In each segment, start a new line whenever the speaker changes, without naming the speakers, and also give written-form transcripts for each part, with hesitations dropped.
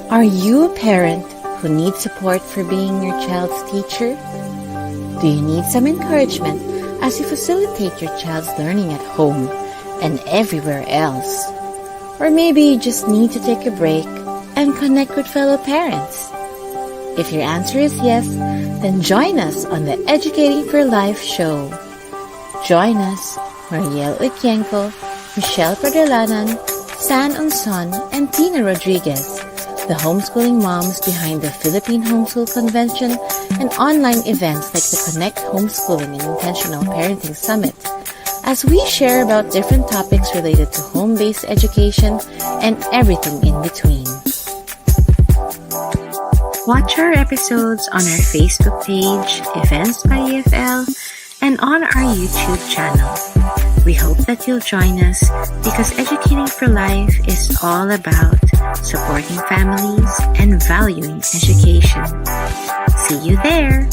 Are you a parent who needs support for being your child's teacher? Do you need some encouragement as you facilitate your child's learning at home and everywhere else? Or maybe you just need to take a break and connect with fellow parents? If your answer is yes, then join us on the Educating for Life show. Join us, Mariel Ukienko, Michelle Perdelanan, San Unson, and Tina Rodriguez, the homeschooling moms behind the Philippine Homeschool Convention and online events like the Connect Homeschooling and Intentional Parenting Summit, as we share about different topics related to home-based education and everything in between. Watch our episodes on our Facebook page, Events by EFL, and on our YouTube channel. We hope that you'll join us because Educating for Life is all about supporting families and valuing education. See you there!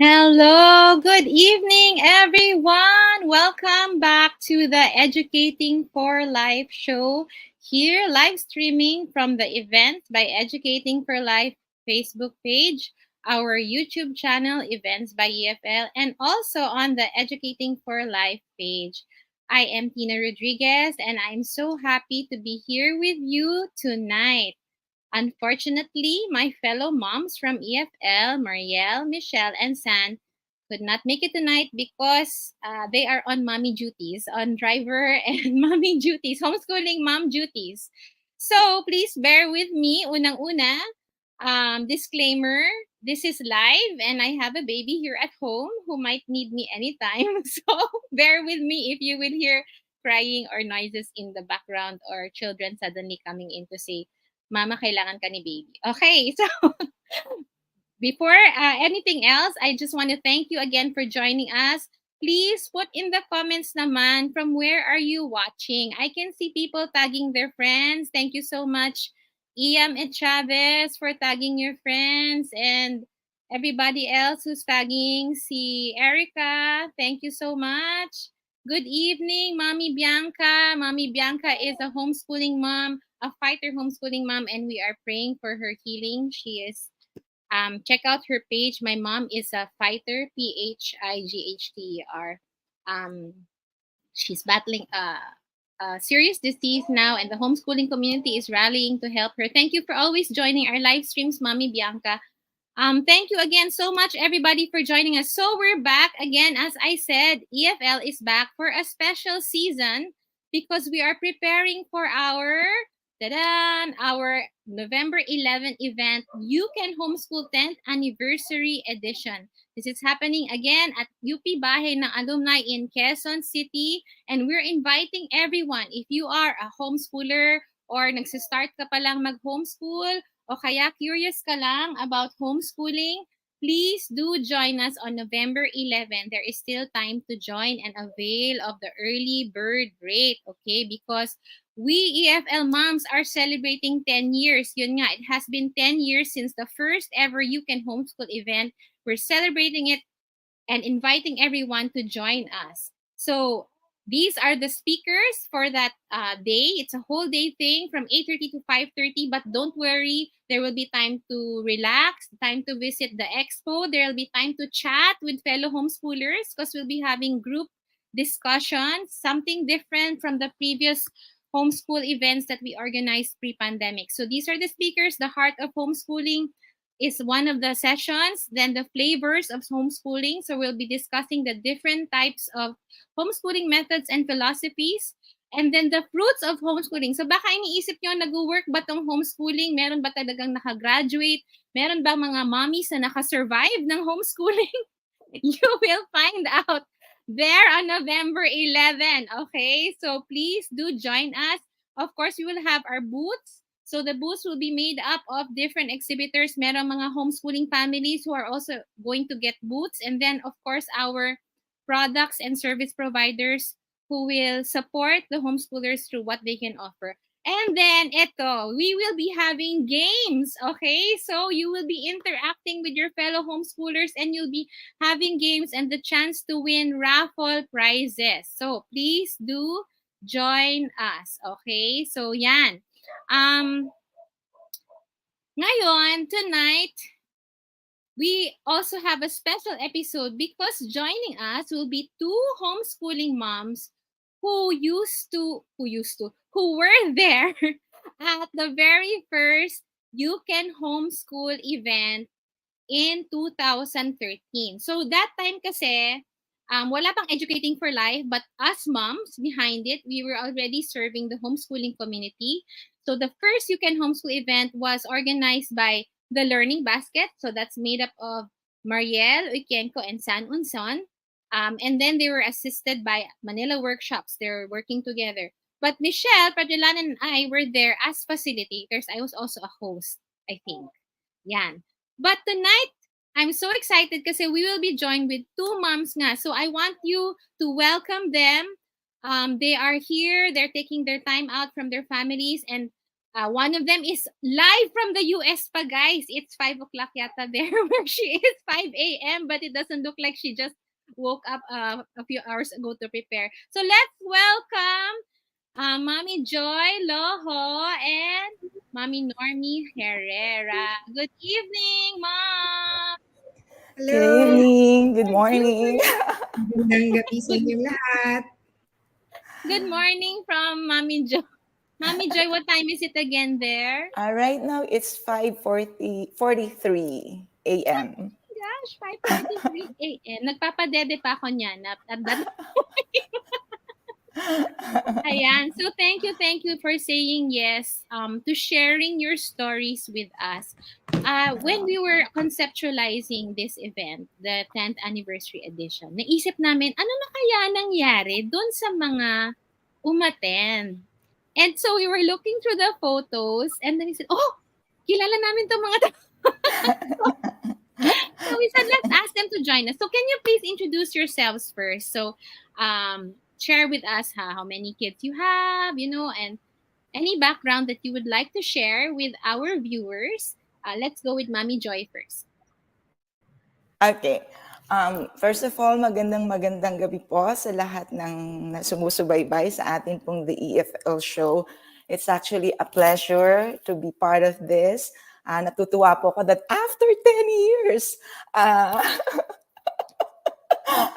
Hello, good evening, everyone. Welcome back to the Educating for Life show. Here, live streaming from the Events by Educating for Life Facebook page, our YouTube channel, Events by EFL, and also on the Educating for Life page. I am Tina Rodriguez, and I'm so happy to be here with you tonight. Unfortunately, my fellow moms from EFL, Marielle, Michelle, and San, could not make it tonight because they are on mommy duties, on driver and mommy duties, homeschooling mom duties. So please bear with me. Unang-una, disclaimer, this is live and I have a baby here at home who might need me anytime. So bear with me if you will hear crying or noises in the background or children suddenly coming in to say, Mama, kailangan ka ni baby. Okay, so before anything else, I just want to thank you again for joining us. Please put in the comments naman from where are you watching. I can see people tagging their friends. Thank you so much, Iam and Chavez, for tagging your friends, and everybody else who's tagging. Si Erica, thank you so much. Good evening, Mommy Bianca. Mommy Bianca is a homeschooling mom, a fighter homeschooling mom, and we are praying for her healing. She is check out her page. My mom is a fighter, PHIGHTER. She's battling a serious disease now, and the homeschooling community is rallying to help her. Thank you for always joining our live streams, Mommy Bianca. Thank you again so much, everybody, for joining us. So we're back again. As I said, EFL is back for a special season because we are preparing for our November 11th event, You Can Homeschool 10th Anniversary Edition. This is happening again at UP Bahay ng Alumni in Quezon City, and we're inviting everyone. If you are a homeschooler or nagsistart ka pa lang mag-homeschool, o kaya curious ka lang about homeschooling, please do join us on November 11. There is still time to join and avail of the early bird rate, okay? Because we EFL moms are celebrating 10 years. Yun nga, it has been 10 years since the first ever You Can Homeschool event. We're celebrating it and inviting everyone to join us. So these are the speakers for that day. It's a whole day thing from 8:30 to 5:30. But don't worry, there will be time to relax, time to visit the expo. There will be time to chat with fellow homeschoolers because we'll be having group discussions, something different from the previous homeschool events that we organized pre-pandemic. So these are the speakers. The heart of homeschooling is one of the sessions. Then the flavors of homeschooling. So we'll be discussing the different types of homeschooling methods and philosophies. And then the fruits of homeschooling. So baka iniisip nyo, nag-work ba tong homeschooling? Meron ba talagang nakagraduate? Meron ba mga mommies na nakasurvive ng homeschooling? You will find out there on November 11. Okay, so please do join us. Of course, we will have our booths. So the booths will be made up of different exhibitors. Merong mga homeschooling families who are also going to get booths. And then, of course, our products and service providers who will support the homeschoolers through what they can offer. And then, we will be having games, okay? So you will be interacting with your fellow homeschoolers and you'll be having games and the chance to win raffle prizes. So please do join us, okay? So yan. Ngayon, tonight, we also have a special episode because joining us will be two homeschooling moms who were there at the very first You Can Homeschool event in 2013. So that time kasi, wala pang Educating for Life, but us moms behind it, we were already serving the homeschooling community. So the first You Can Homeschool event was organized by the Learning Basket. So that's made up of Marielle, Uikenko, and San Unson. And then they were assisted by Manila Workshops. They're working together. But Michelle, Padulanan, and I were there as facilitators. I was also a host, I think. Yan. But tonight, I'm so excited kasi we will be joined with two moms nga. So I want you to welcome them. They are here. They're taking their time out from their families and One of them is live from the US pa, guys. It's 5 o'clock yata there where she is, 5 a.m. But it doesn't look like she just woke up a few hours ago to prepare. So let's welcome Mommy Joy Loho and Mommy Normie Herrera. Good evening, Mom.
Good
Hello.
evening, good
Good
morning.
Magandang gabi sa
good,
inyong lahat.
good morning from Mommy Joy. Mommy Joy, what time is it again there?
Right now it's 5:43 a.m.
Gosh, 5:43 a.m. Nagpapadede pa ako niyan at that. Ayan. So thank you for saying yes to sharing your stories with us. When we were conceptualizing this event, the 10th anniversary edition, naisip namin, ano na kaya nangyari doon sa mga umattend? And so we were looking through the photos and then we said, oh, kilala namin itong mga So we said, let's ask them to join us. So can you please introduce yourselves first? So share with us how many kids you have, and any background that you would like to share with our viewers. Let's go with Mommy Joy first.
Okay. First of all, magandang gabi po sa lahat ng sumusubaybay sa atin pong The EFL Show. It's actually a pleasure to be part of this. Natutuwa po ako that after 10 years,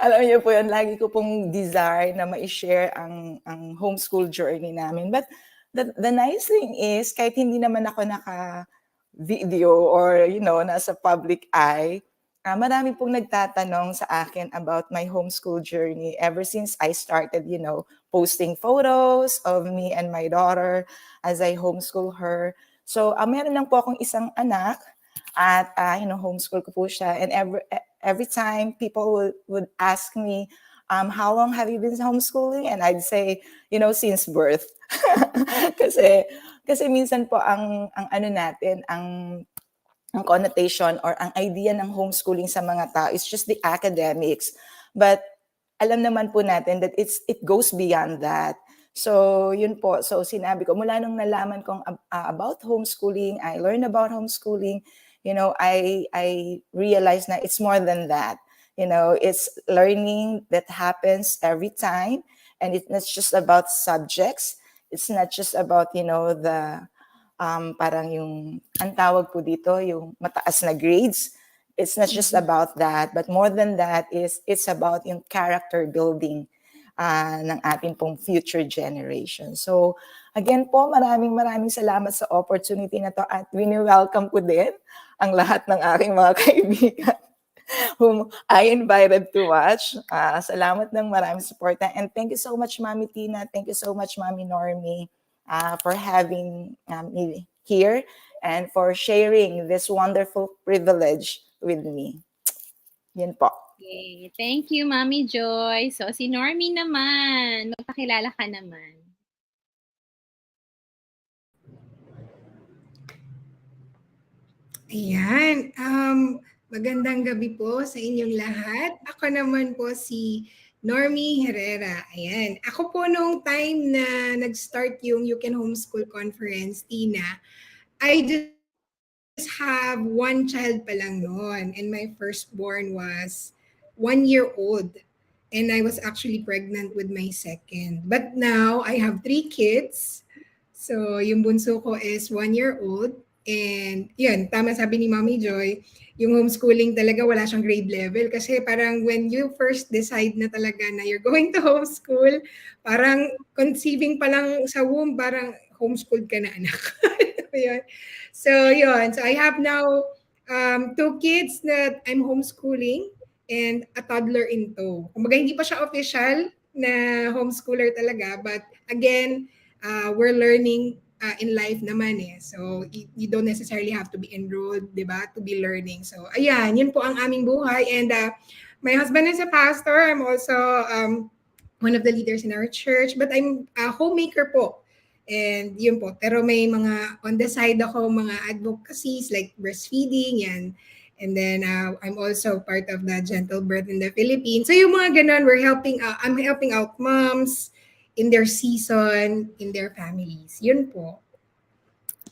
alam niyo po yun, lagi ko pong desire na ma-share ang homeschool journey namin. But the nice thing is, kahit hindi naman ako naka-video or, nasa public eye, marami pong nagtatanong sa akin about my homeschool journey ever since I started, posting photos of me and my daughter as I homeschool her. So, meron lang po akong isang anak at, homeschool ko po siya. And every time people would ask me, how long have you been homeschooling? And I'd say, since birth. kasi minsan po ang ano natin, ang connotation or ang idea ng homeschooling sa mga tao is just the academics. But alam naman po natin that it goes beyond that. So, yun po. So, sinabi ko, mula nung nalaman kong about homeschooling, I learned about homeschooling, I realized na it's more than that. It's learning that happens every time. And it's not just about subjects. It's not just about, the parang yung, ang tawag po dito, yung mataas na grades. It's not just about that, but more than that it's about yung character building ng ating pong future generation. So, again po, maraming salamat sa opportunity na to at wini-welcome ko din ang lahat ng aking mga kaibigan whom I invited to watch. Salamat ng maraming support. And thank you so much, Mami Tina. Thank you so much, Mami Normie, for having me here and for sharing this wonderful privilege with me. Yan po.
Okay. Thank you, Mommy Joy. So, si Normie naman. Magpakilala ka naman.
Ayan. Magandang gabi po sa inyong lahat. Ako naman po si Normie Herrera. Ayan. Ako po nung time na nag-start yung You Can Homeschool Conference, Tina, I just have one child pa lang noon. And my firstborn was 1 year old. And I was actually pregnant with my second. But now, I have 3 kids. So, yung bunso ko is 1 year old. And yun, tama sabi ni Mommy Joy, yung homeschooling talaga wala siyang grade level. Kasi parang when you first decide na talaga na you're going to homeschool, parang conceiving pa lang sa womb, parang homeschooled ka na anak. Yun. So, yun. So, I have now 2 kids that I'm homeschooling and a toddler in tow. Kumbaga, hindi pa siya official na homeschooler talaga. But again, we're learning in life naman eh. So, you don't necessarily have to be enrolled, di ba, to be learning. So, ayan, yun po ang aming buhay. And my husband is a pastor. I'm also one of the leaders in our church. But I'm a homemaker po. And yun po. Pero may mga on the side ako, mga advocacies like breastfeeding, yan. And then I'm also part of the Gentle Birth in the Philippines. So yung mga ganun, I'm helping out moms in their season, in their families. Yun po.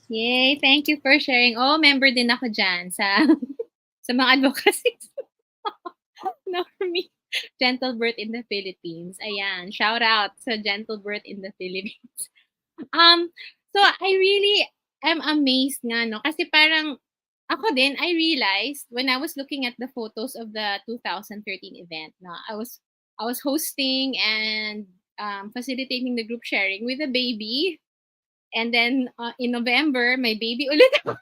Yay! Thank you for sharing. Oh, member din ako dyan sa sa mga advocacies. Normie. Gentle Birth in the Philippines. Ayan, shout out sa Gentle Birth in the Philippines. Um, so I really am amazed nga, no? Kasi parang ako din, I realized when I was looking at the photos of the 2013 event, no, I was hosting and facilitating the group sharing with a baby. And then in November, my baby ulit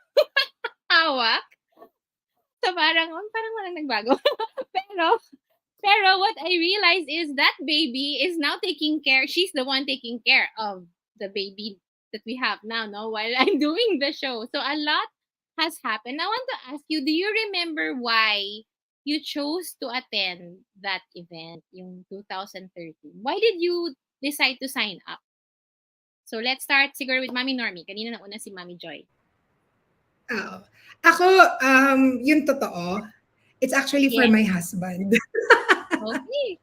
hawak. So parang walang nagbago. pero Pero what I realized is that baby is now taking care. She's the one taking care of the baby that we have now, no? While I'm doing the show. So a lot has happened. I want to ask you, do you remember why you chose to attend that event, yung 2013? Why did you decide to sign up? So let's start siguro with Mami Normie. Kanina na una si Mami Joy.
Oo. Ako, yung totoo, it's actually for
Yes.
my husband.
Okay.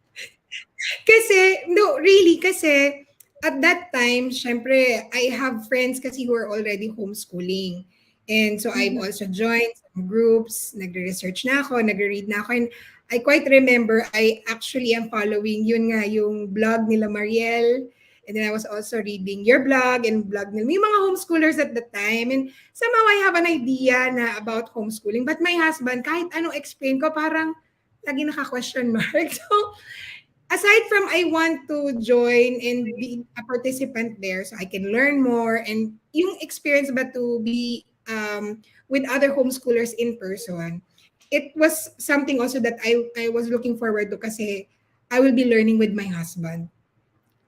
Kasi, no, really, kasi at that time, syempre, I have friends kasi who are already homeschooling. And so I've
Mhm.
also joined some groups, nagre-research na ako, nagre-read na ako. And I quite remember, I actually am following yun nga, yung blog nila Mariel. And then I was also reading your blog and blog nila. May mga homeschoolers at the time. And somehow I have an idea na about homeschooling. But my husband, kahit anong explain ko, parang lagi naka-question mark. So, aside from I want to join and be a participant there so I can learn more and yung experience ba to be with other homeschoolers in person, it was something also that I was looking forward to kasi I will be learning with my husband.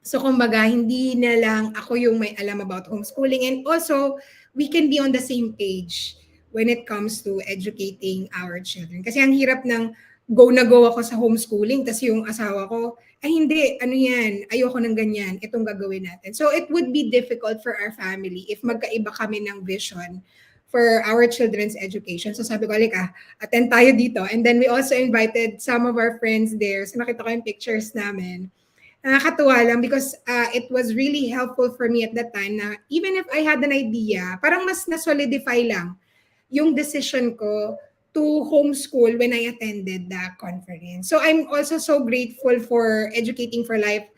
So kumbaga, hindi na lang ako yung may alam about homeschooling and also we can be on the same page when it comes to educating our children. Kasi ang hirap ng go na go ako sa homeschooling tas yung asawa ko, ay hindi, ano yan, ayoko ng ganyan, itong gagawin natin. So it would be difficult for our family if magkaiba kami ng vision for our children's education. So sabi ko, alika, attend tayo dito. And then we also invited some of our friends there. So nakita ko yung pictures namin. Nakakatuwa lang because it was really helpful for me at that time na even if I had an idea, parang mas na-solidify lang yung decision ko to homeschool when I attended the conference. So I'm also so grateful for Educating for Life.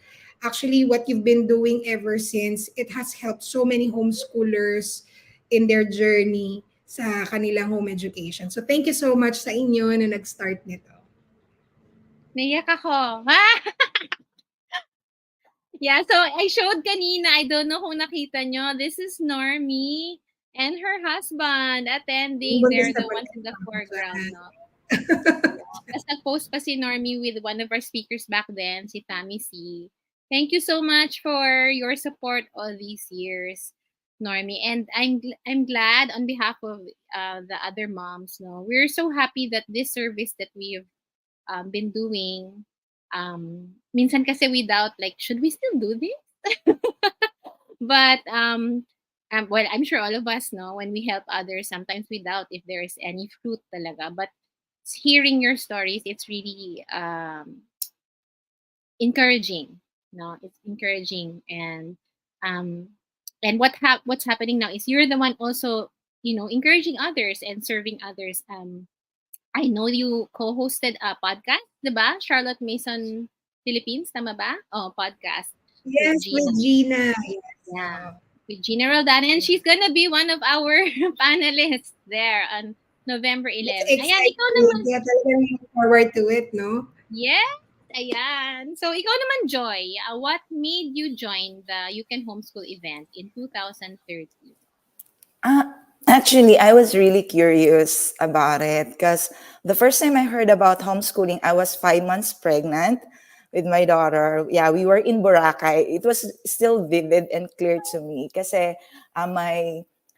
Actually, what you've been doing ever since, it has helped so many homeschoolers in their journey sa kanilang home education. So thank you so much sa inyo na nag-start nito.
Naiyak ako. Yeah, so I showed kanina, I don't know kung nakita nyo, this is Normie and her husband attending. They're the ones in the foreground, no? Tapos nag-post pa si Normie with one of our speakers back then, si Tammy C. Thank you so much for your support all these years, Normie. And I'm glad on behalf of the other moms, no? We're so happy that this service that we've been doing, minsan kasi we doubt, like, should we still do this? But well, I'm sure all of us know when we help others, sometimes we doubt if there is any fruit talaga. But hearing your stories, it's really encouraging. No, it's encouraging, um, and what's happening now is you're the one also, encouraging others and serving others. I know you co-hosted a podcast, diba? Charlotte Mason Philippines, tama ba? Oh, podcast
Yes,
with Gina.
with Gina. Yes.
Yeah, with Gina Roldan. And she's gonna be one of our panelists there on November
It's
11. Ayan, ikaw
exciting.
naman.
Kaya talagang looking forward to it, no?
Yes, ayan. So, ikaw naman, Joy. What made you join the You Can Homeschool event in 2013?
Actually, I was really curious about it because the first time I heard about homeschooling, I was 5 months pregnant with my daughter. Yeah, we were in Boracay. It was still vivid and clear to me kasi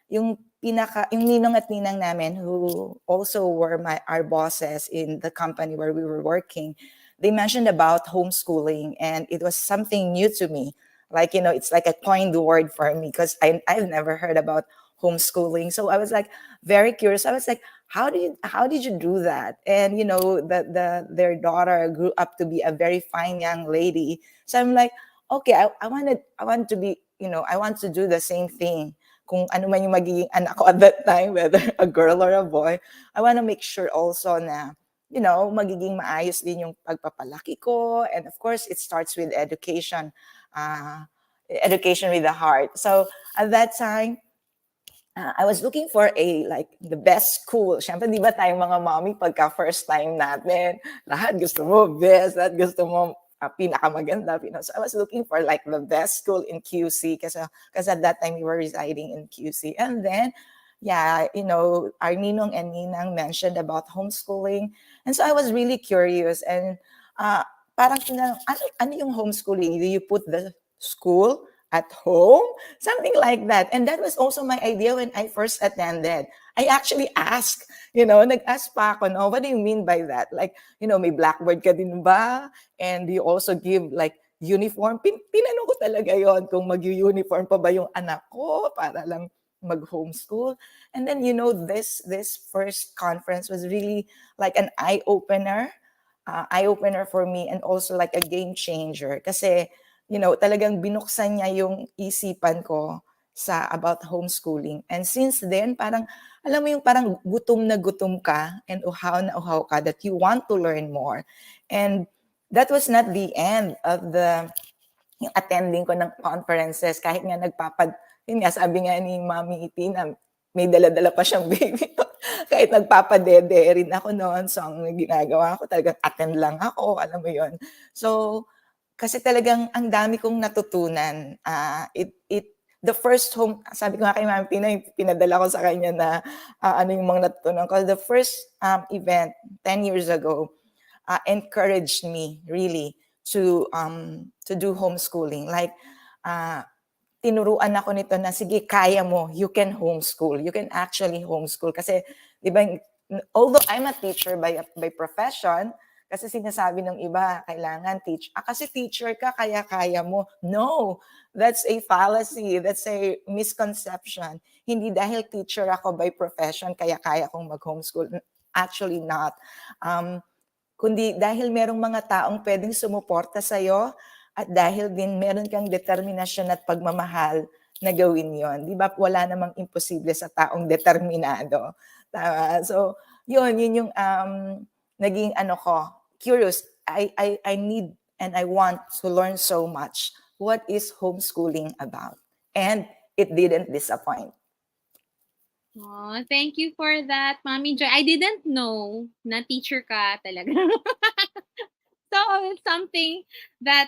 yung ninong at ninang namin who also were our bosses in the company where we were working, they mentioned about homeschooling and it was something new to me. Like, it's like a coined word for me because I've never heard about homeschooling. So I was like very curious. I was like, how did you do that? And their daughter grew up to be a very fine young lady. So I'm like, okay, I want to be, I want to do the same thing. kung ano man yung magiging anak ko at that time, whether a girl or a boy, I want to make sure also na, magiging maayos din yung pagpapalaki ko. And of course, it starts with education, education with the heart. So at that time, I was looking for the best school. Siyempre, di ba tayong mga mommy, pagka first time natin, lahat gusto mo best, lahat gusto mo pinakamaganda. So I was looking for the best school in QC kasi at that time we were residing in QC. And then, yeah, our Ninong and Ninang mentioned about homeschooling. And so I was really curious. And parang tinanong, ano yung homeschooling? Do you put the school at home? Something like that. And that was also my idea when I first attended. I actually asked, nag-ask pa ako, no, what do you mean by that? May blackboard ka din ba? And you also give uniform? Tinanong ko talaga yon kung mag-uniform pa ba yung anak ko para lang mag-homeschool. And then, this first conference was really like an eye-opener for me, and also like a game changer. Kasi, talagang binuksan niya yung isipan ko about homeschooling. And since then, parang, alam mo yung parang gutom na gutom ka and uhaw na uhaw ka that you want to learn more. And that was not the end of yung attending ko ng conferences. Kahit nga yun nga, sabi nga ni Mami Iti na may dala-dala pa siyang baby. Kahit nagpapadede rin ako noon. So, ang ginagawa ko, talagang attend lang ako. Alam mo yun. So, kasi talagang ang dami kong natutunan. The first home, sabi ko nga kay Ma'am Tina, pinadala ko sa kanya na ano yung mga natutunan ko. The first event 10 years ago encouraged me really to do homeschooling. Tinuruan ako nito na, sige, kaya mo, you can homeschool. You can actually homeschool. Kasi, di ba, although I'm a teacher by profession, kasi sinasabi ng iba, kailangan kasi teacher ka, kaya mo. No, that's a fallacy. That's a misconception. Hindi dahil teacher ako by profession, kaya kong mag-homeschool. Actually not. Kundi dahil merong mga taong pwedeng sumuporta sa'yo at dahil din meron kang determinasyon at pagmamahal na gawin yon. Di ba? Wala namang imposible sa taong determinado. So, yun yung naging curious. I need and I want to learn so much. What is homeschooling about? And it didn't disappoint.
Oh, thank you for that, Mami Joy. I didn't know na teacher ka talaga. So, it's something that,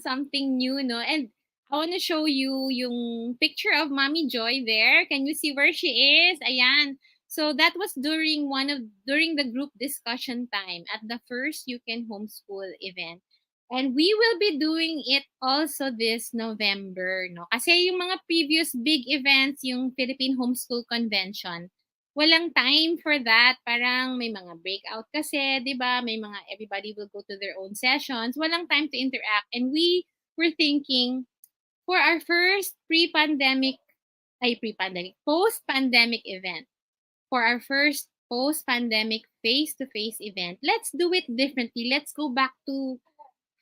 something new, no? And I want to show you yung picture of Mami Joy there. Can you see where she is? Ayan. So, that was during the group discussion time at the first You Can Homeschool event. And we will be doing it also this November, no? Kasi yung mga previous big events, yung Philippine Homeschool Convention, walang time for that. Parang may mga breakout kasi, di ba? May mga everybody will go to their own sessions. Walang time to interact. And we were thinking, for our first post-pandemic event, for our first post-pandemic face-to-face event, let's do it differently. Let's go back to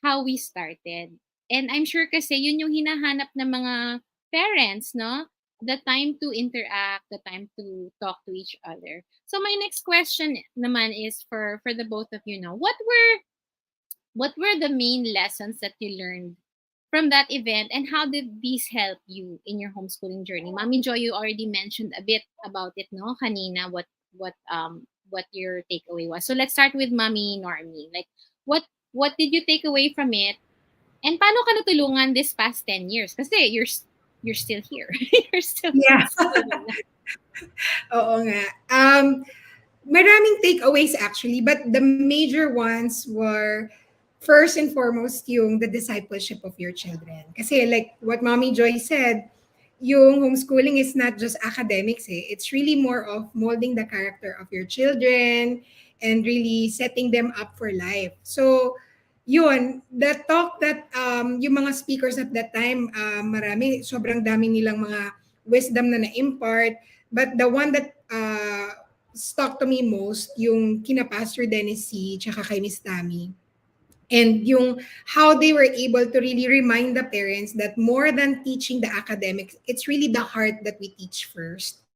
how we started. And I'm sure kasi yun yung hinahanap ng mga parents, no? The time to interact, the time to talk to each other. So my next question naman is for the both of you now. What were the main lessons that you learned from that event, and how did these help you in your homeschooling journey? Mami Joy, you already mentioned a bit about it, no? Kanina, what your takeaway was. So let's start with Mami Normie. Like, what did you take away from it? And paano ka natulungan this past 10 years? Kasi you're still here. You're still
Yeah. Oo nga. Maraming takeaways actually, but the major ones were first and foremost yung the discipleship of your children. Kasi like what Mommy Joy said, yung homeschooling is not just academics. It's really more of molding the character of your children and really setting them up for life. So, yun, the talk that yung mga speakers at that time, sobrang dami nilang mga wisdom na na-impart. But the one that stuck to me most, yung kina Pastor Dennis C. tsaka kay Miss Tammy. And yung how they were able to really remind the parents that more than teaching the academics, it's really the heart that we teach first.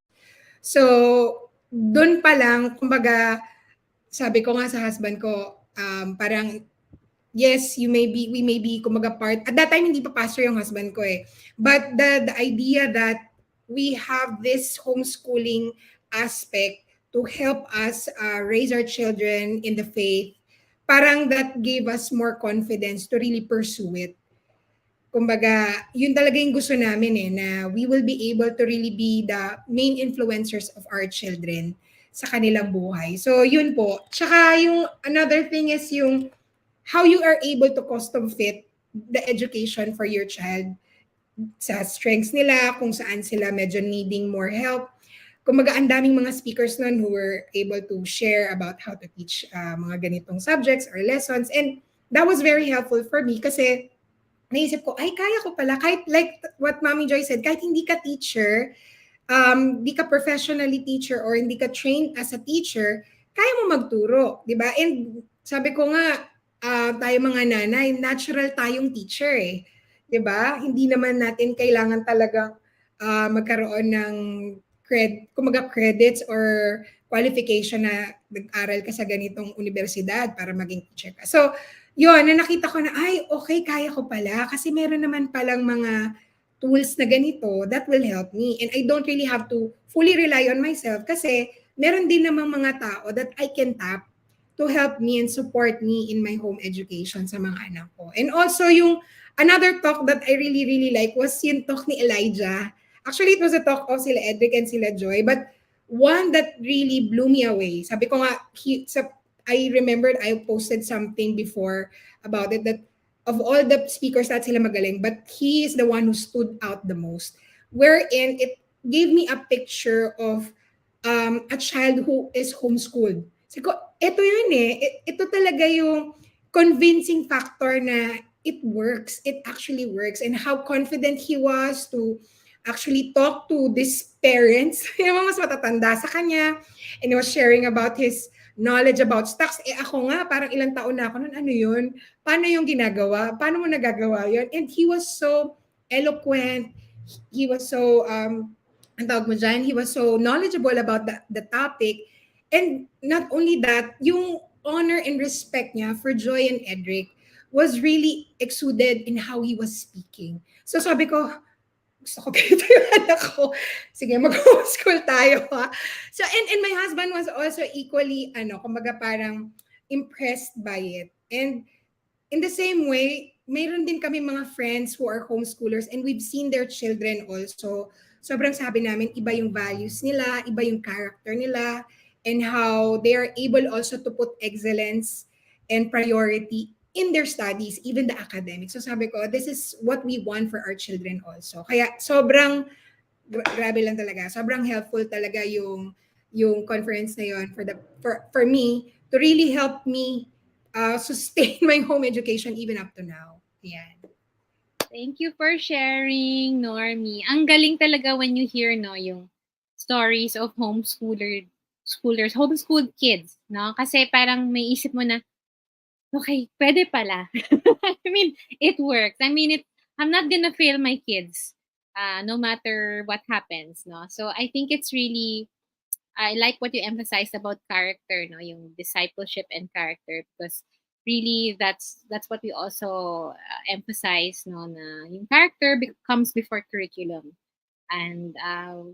So, dun pa lang, kumbaga, sabi ko nga sa husband ko, parang, yes, we may be, kumbaga, part, at that time, hindi pa pastor yung husband ko eh. But the idea that we have this homeschooling aspect to help us raise our children in the faith, parang that gave us more confidence to really pursue it. Kumbaga, yun talaga yung gusto namin eh, na we will be able to really be the main influencers of our children sa kanilang buhay. So, yun po. Tsaka yung another thing is yung how you are able to custom fit the education for your child sa strengths nila, kung saan sila medyo needing more help. Kumbaga, ang daming mga speakers nun who were able to share about how to teach mga ganitong subjects or lessons. And that was very helpful for me kasi naisip ko, ay, kaya ko pala. Kahit like what Mami Joy said, kahit hindi ka teacher, hindi ka professionally teacher or hindi ka trained as a teacher, kaya mo magturo, di ba? And sabi ko nga, tayo mga nanay, natural tayong teacher eh. Di ba? Hindi naman natin kailangan talagang magkaroon ng kumaga credits or qualification na nag-aral ka sa ganitong universidad para maging teacher ka. So, yun, na nakita ko na, ay, okay, kaya ko pala. Kasi meron naman palang mga tools na ganito that will help me. And I don't really have to fully rely on myself kasi meron din namang mga tao that I can tap to help me and support me in my home education sa mga anak ko. And also yung another talk that I really, really like was yung talk ni Elijah. Actually, it was a talk of sila Edric and sila Joy, but one that really blew me away. Sabi ko nga, I remembered I posted something before about it that of all the speakers that sila magaling, but he is the one who stood out the most. Wherein it gave me a picture of a child who is homeschooled. Sabi ko, ito yun eh. Ito talaga yung convincing factor na it works. It actually works. And how confident he was to actually talk to these parents, yung mga mas matatanda sa kanya. And he was sharing about his knowledge about stocks. Eh ako nga, parang ilang taon na ako nun, ano yun? Paano yung ginagawa? Paano mo nagagawa yun? And he was so eloquent. He was so, ang tawag mo dyan, he was so knowledgeable about the topic. And not only that, yung honor and respect niya for Joy and Edric was really exuded in how he was speaking. So sabi ko, gusto ko ganito yung anak ko. Sige, mag-homeschool tayo ha. So, and my husband was also equally, kumbaga parang impressed by it. And in the same way, mayroon din kami mga friends who are homeschoolers and we've seen their children also. Sobrang sabi namin, iba yung values nila, iba yung character nila, and how they are able also to put excellence and priority in their studies, even the academics. So sabi ko, this is what we want for our children also. Kaya sobrang, grabe lang talaga, sobrang helpful talaga yung conference na yun for me to really help me sustain my home education even up to now. Ayan.
Thank you for sharing, Normie. Ang galing talaga when you hear yung stories of homeschoolers, homeschooled kids, no? Kasi parang may isip mo na, okay, pwede pala. I mean, it works. I mean, I'm not gonna fail my kids, no matter what happens, no? So I think it's really, I like what you emphasized about character, no? Yung discipleship and character, because really that's what we also emphasize, no? Na yung character comes before curriculum. And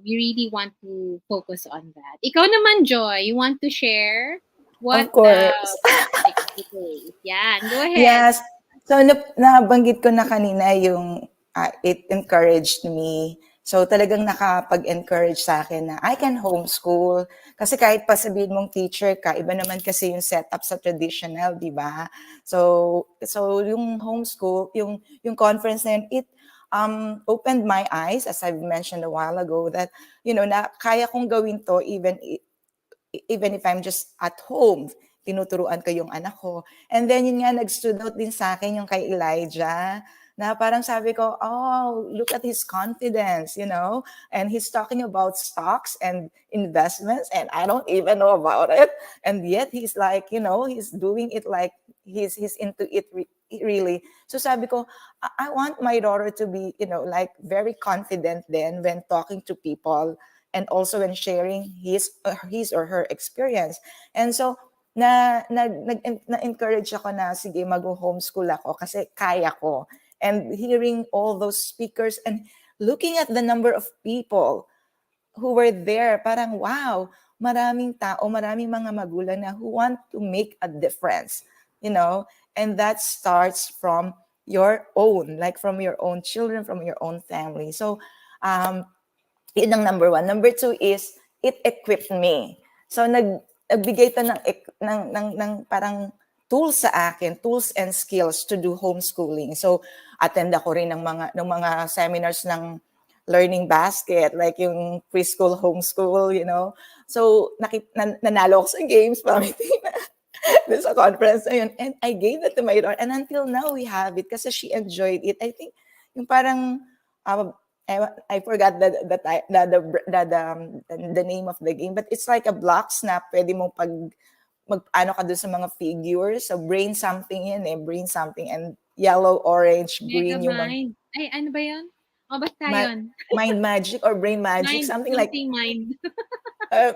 we really want to focus on that. Ikaw naman, Joy, you want to share what
Of course.
Yan, go ahead.
Yes. So, nabanggit ko na kanina yung it encouraged me. So, talagang nakapag-encourage sa akin na I can homeschool. Kasi kahit pa sabihin mong teacher ka, iba naman kasi yung setup sa traditional, di ba? So yung homeschool, yung conference na yun, it opened my eyes, as I've mentioned a while ago, that, na kaya kong gawin to even if I'm just at home, tinuturuan ko yung anak ko. And then yun nga, nag-stood out din sa akin yung kay Elijah, Na parang sabi ko, oh, look at his confidence, and he's talking about stocks and investments, and I don't even know about it. And yet he's like, he's doing it like he's into it really. So sabi ko, I want my daughter to be, like very confident then when talking to people and also when sharing his or her experience. And so na-encourage ako na sige mag-homeschool ako kasi kaya ko. And hearing all those speakers and looking at the number of people who were there, parang wow, maraming tao, maraming mga magulang na who want to make a difference, and that starts from your own, like from your own children, from your own family. So yun ang number one. Number two is it equipped me. So nagbigay to ng parang tools sa akin, tools and skills to do homeschooling. So attend ako rin ng mga seminars ng Learning Basket, like yung preschool homeschool, So nanalo ako sa games, Pamitina. Doon sa conference na yun. And I gave it to my daughter. And until now, we have it kasi she enjoyed it. I think yung parang I forgot the name of the game, but it's like a blocks na pwede mong mag-ano ka doon sa mga figures. So brain something brain something, and yellow, orange, green yung
Megamind. Ay, ano ba yun? O, basta yun.
mind magic or brain magic,
Mind,
something like
mind.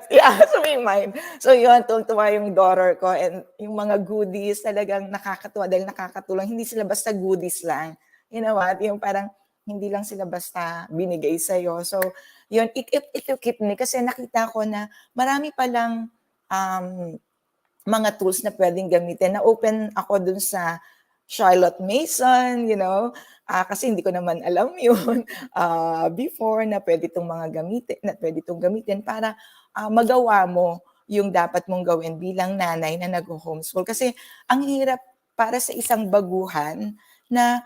yeah, something mind. So yun, tuwa yung daughter ko, and yung mga goodies talagang nakakatuwa dahil nakakatulong. Hindi sila basta goodies lang. You know what? Yung parang hindi lang sila basta binigay sa'yo. So, yun, it keep me kasi nakita ko na marami palang mga tools na pwedeng gamitin. Na-open ako dun sa Charlotte Mason, kasi hindi ko naman alam yun before na pwede itong gamitin para magawa mo yung dapat mong gawin bilang nanay na nag-homeschool. Kasi ang hirap para sa isang baguhan na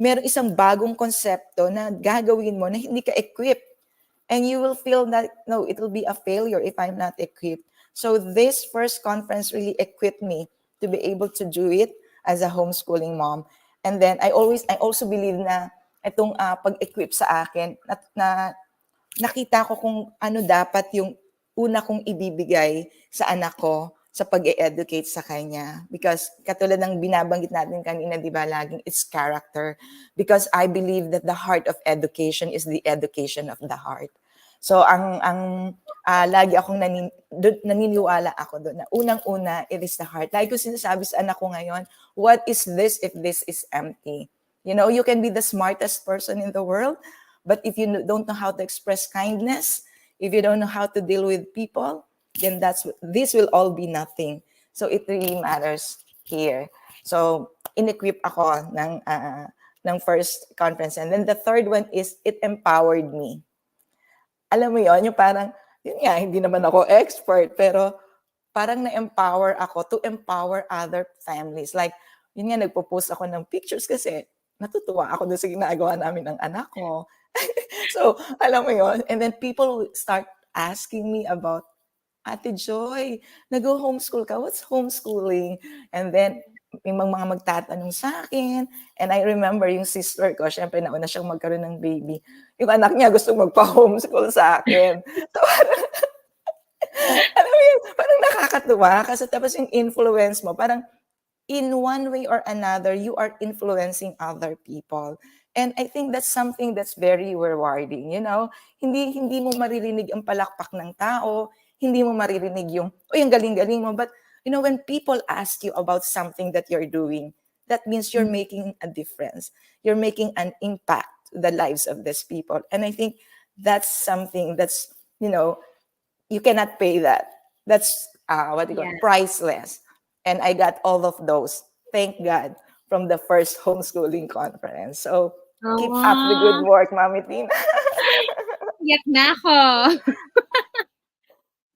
meron isang bagong konsepto na gagawin mo na hindi ka equipped. And you will feel that, no, it will be a failure if I'm not equipped. So this first conference really equipped me to be able to do it as a homeschooling mom. And then I also believe na itong pag-equip sa akin, na nakita ko kung ano dapat yung una kong ibibigay sa anak ko sa pag-e-educate sa kanya. Because katulad ng binabanggit natin kanina, di ba, laging it's character. Because I believe that the heart of education is the education of the heart. So lagi akong naniniwala ako doon na unang-una, it is the heart. Like ko sinasabi sa anak ko ngayon, what is this if this is empty? You can be the smartest person in the world, but if you don't know how to express kindness, if you don't know how to deal with people, then this will all be nothing. So it really matters here. So in-equip ako ng first conference. And then the third one is it empowered me. Alam mo yon, yung parang, yun nga, hindi naman ako expert, pero parang na-empower ako to empower other families. Like, yun nga, nagpo-post ako ng pictures kasi natutuwa ako doon sa ginagawa namin ng anak ko. So, alam mo yon. And then people will start asking me about, Ate Joy, nag-homeschool ka? What's homeschooling? And then, may mga magtatanong sa akin. And I remember yung sister ko, syempre nauna siyang magkaroon ng baby. Yung anak niya gusto magpa-homeschool sa akin. So, alam mo yun, parang nakakatuwa. Kasi tapos yung influence mo, parang in one way or another, you are influencing other people. And I think that's something that's very rewarding, Hindi mo maririnig ang palakpak ng tao, hindi mo maririnig yung galing-galing mo. But, when people ask you about something that you're doing, that means you're making a difference. You're making an impact to the lives of these people. And I think that's something that's, you cannot pay that. That's, priceless. And I got all of those, thank God, from the first homeschooling conference. So, keep up the good work, Mami Tina.
Yak na ako.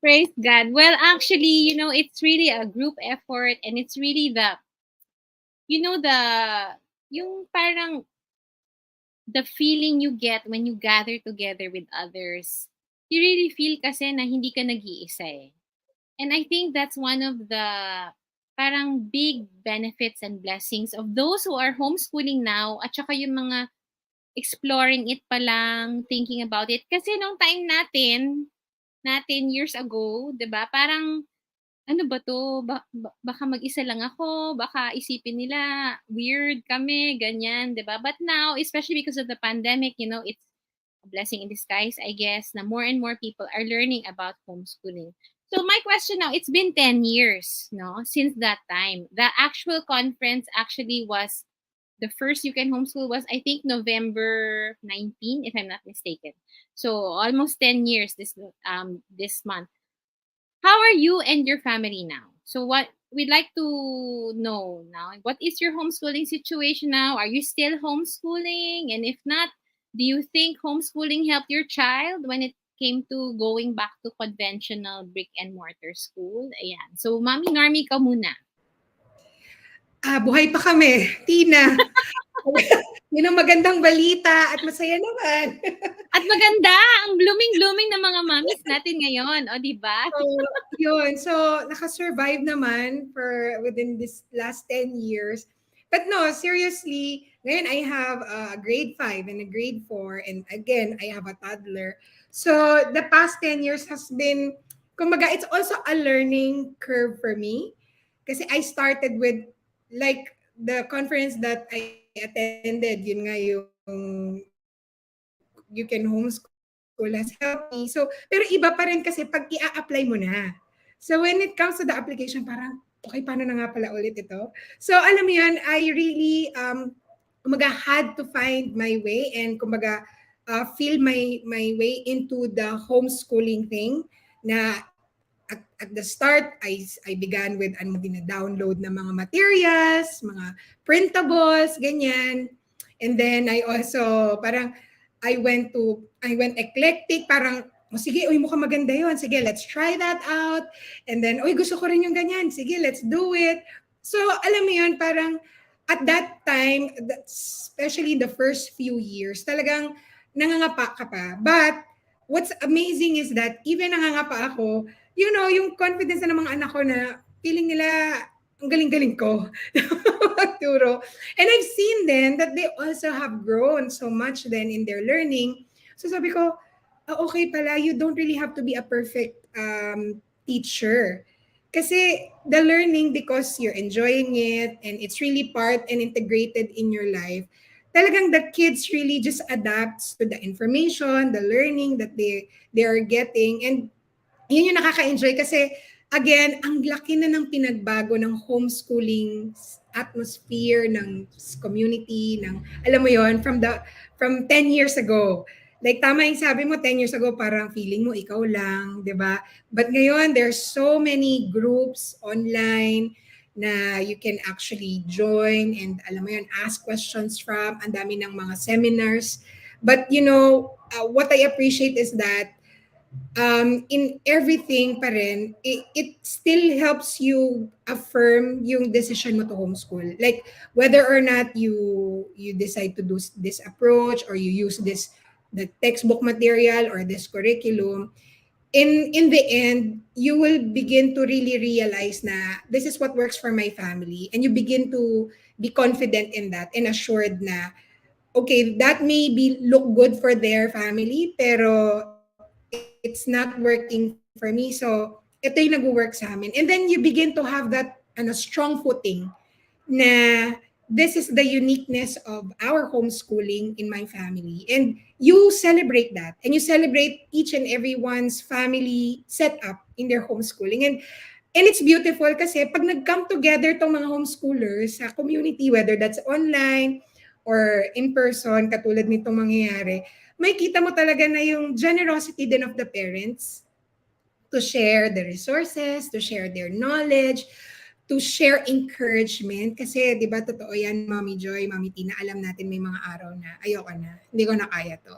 Praise God. Well, actually, it's really a group effort, and it's really yung parang the feeling you get when you gather together with others. You really feel kasi na hindi ka nag-iisa eh. And I think that's one of the parang big benefits and blessings of those who are homeschooling now at saka yung mga exploring it pa lang, thinking about it. Kasi nung time natin years ago, 'di ba? Parang ano ba 'to? Baka mag-isa lang ako, baka isipin nila weird kami, ganyan, 'di ba? But now, especially because of the pandemic, it's a blessing in disguise, I guess, na more and more people are learning about homeschooling. So my question now, it's been 10 years, no, since that time. The actual conference actually was the first You Can Homeschool was, I think, November 19, if I'm not mistaken. So almost 10 years this month. How are you and your family now? So what we'd like to know now, what is your homeschooling situation now? Are you still homeschooling? And if not, do you think homeschooling helped your child when it came to going back to conventional brick and mortar school? Ayan. So, Mami Normie, ka muna.
Buhay pa kami, Tina. Yun ang magandang balita at masaya naman.
At maganda, ang blooming-blooming ng mga mommies natin ngayon, o di ba?
So, yun. So, naka-survive naman for within this last 10 years. But no, seriously, ngayon I have a grade 5 and a grade 4, and again, I have a toddler. So, the past 10 years has been, kumbaga, it's also a learning curve for me. Kasi I started with, like, the conference that I attended, yun nga yung You Can Homeschool has helped me. So, pero iba pa rin kasi pag i-apply mo na. So, when it comes to the application, parang, okay, paano na nga pala ulit ito? So, alam mo yan, I really, kumbaga, had to find my way and kumbaga, feel my way into the homeschooling thing na at the start, I began with dina-download na mga materials, mga printables, ganyan. And then I also, parang, I went eclectic, parang, sige, uy, mukhang maganda yun. Sige, let's try that out. And then, uy, gusto ko rin yung ganyan. Sige, let's do it. So, alam mo yun, parang, at that time, especially the first few years, talagang nangangapa ka pa. But, what's amazing is that, even nangangapa ako, yung confidence na ng mga anak ko na feeling nila, ang galing-galing ko magturo. And I've seen then that they also have grown so much then in their learning. So sabi ko, okay pala, you don't really have to be a perfect teacher. Kasi the learning, because you're enjoying it and it's really part and integrated in your life, talagang the kids really just adapts to the information, the learning that they are getting. And yun yung nakaka-enjoy kasi again, ang laki na ng pinagbago ng homeschooling atmosphere, ng community, ng, alam mo yon from 10 years ago. Like, tama yung sabi mo, 10 years ago, parang feeling mo, ikaw lang, di ba? But ngayon, there's so many groups online na you can actually join and, alam mo yun, ask questions from, ang dami ng mga seminars. But, what I appreciate is that in everything pa rin, it still helps you affirm yung decision mo to homeschool. Like, whether or not you decide to do this approach or you use the textbook material or this curriculum, in the end, you will begin to really realize na this is what works for my family. And you begin to be confident in that and assured na, okay, that may look good for their family, pero it's not working for me. So, ito yung nag-work sa amin. And then you begin to have that strong footing na this is the uniqueness of our homeschooling in my family. And you celebrate that. And you celebrate each and everyone's family setup in their homeschooling. And it's beautiful kasi pag nag-come together tong mga homeschoolers sa community, whether that's online or in person, katulad nitong mangyayari, may kita mo talaga na yung generosity din of the parents to share the resources, to share their knowledge, to share encouragement. Kasi, di ba, totoo yan, Mami Joy, Mami Tina, alam natin may mga araw na, ayoko na, hindi ko na kaya to.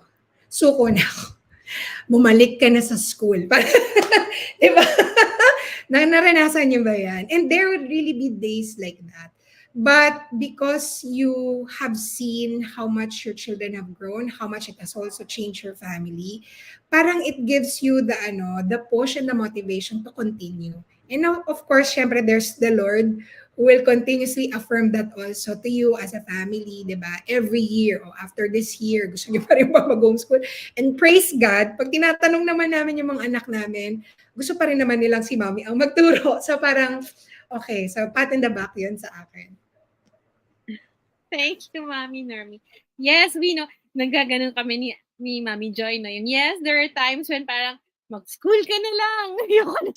Suko na ako. Bumalik ka na sa school. Di ba? Naranasan niyo ba yan? And there would really be days like that. But because you have seen how much your children have grown, how much it has also changed your family, parang it gives you the push and the motivation to continue. And now, of course, syempre, there's the Lord who will continuously affirm that also to you as a family, di ba? Every year, o after this year, gusto niyo pa rin ba mag-homeschool? And praise God, pag tinatanong naman namin yung mga anak namin, gusto pa rin naman nilang si Mommy ang magturo. So parang, okay, so pat in the back yun sa akin.
Thank you, Mami Normie. Yes, we know. Nagaganon kami ni Mami Joy, no? Yung, yes, there are times when parang, mag-school ka na lang. Ayoko na.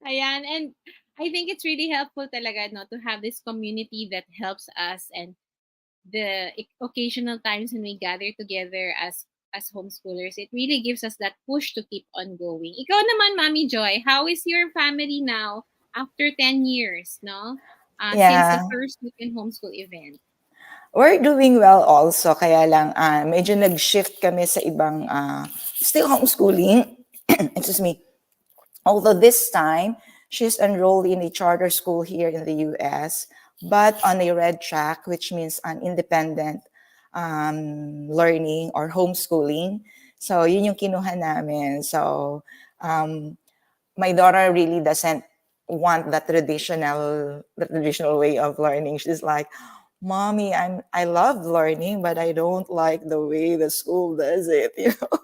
Ayan, and I think it's really helpful talaga, no, to have this community that helps us, and the occasional times when we gather together as homeschoolers, it really gives us that push to keep on going. Ikaw naman, Mami Joy, how is your family now after 10 years, no? Since the
Yeah.
first You Can Homeschool event.
We're doing well also, kaya lang medyo nag-shift kami sa ibang still homeschooling. Excuse me. Although this time, she's enrolled in a charter school here in the US, but on a red track, which means an independent learning or homeschooling. So, yun yung kinuha namin. So, my daughter really doesn't want the traditional way of learning. She's like, Mommy, I love learning, but I don't like the way the school does it, you know.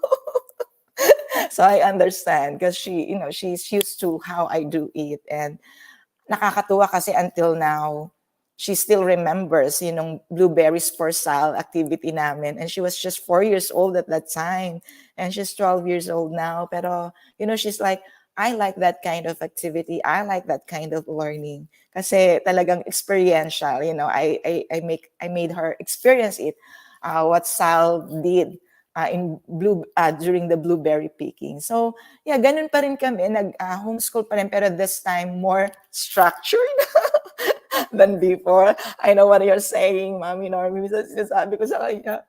So I understand because she's used to how I do it, and nakakatuwa kasi until now she still remembers blueberries for sale activity namin, and she was just 4 years old at that time, and she's 12 years old now, pero she's like, I like that kind of activity, I like that kind of learning kasi talagang experiential. I made her experience it, what Sal did during the blueberry picking. So, yeah, ganun pa rin kami. Homeschool pa rin, pero this time more structured than before. I know what you're saying, Mami Normie. Sabi ko sa kanya,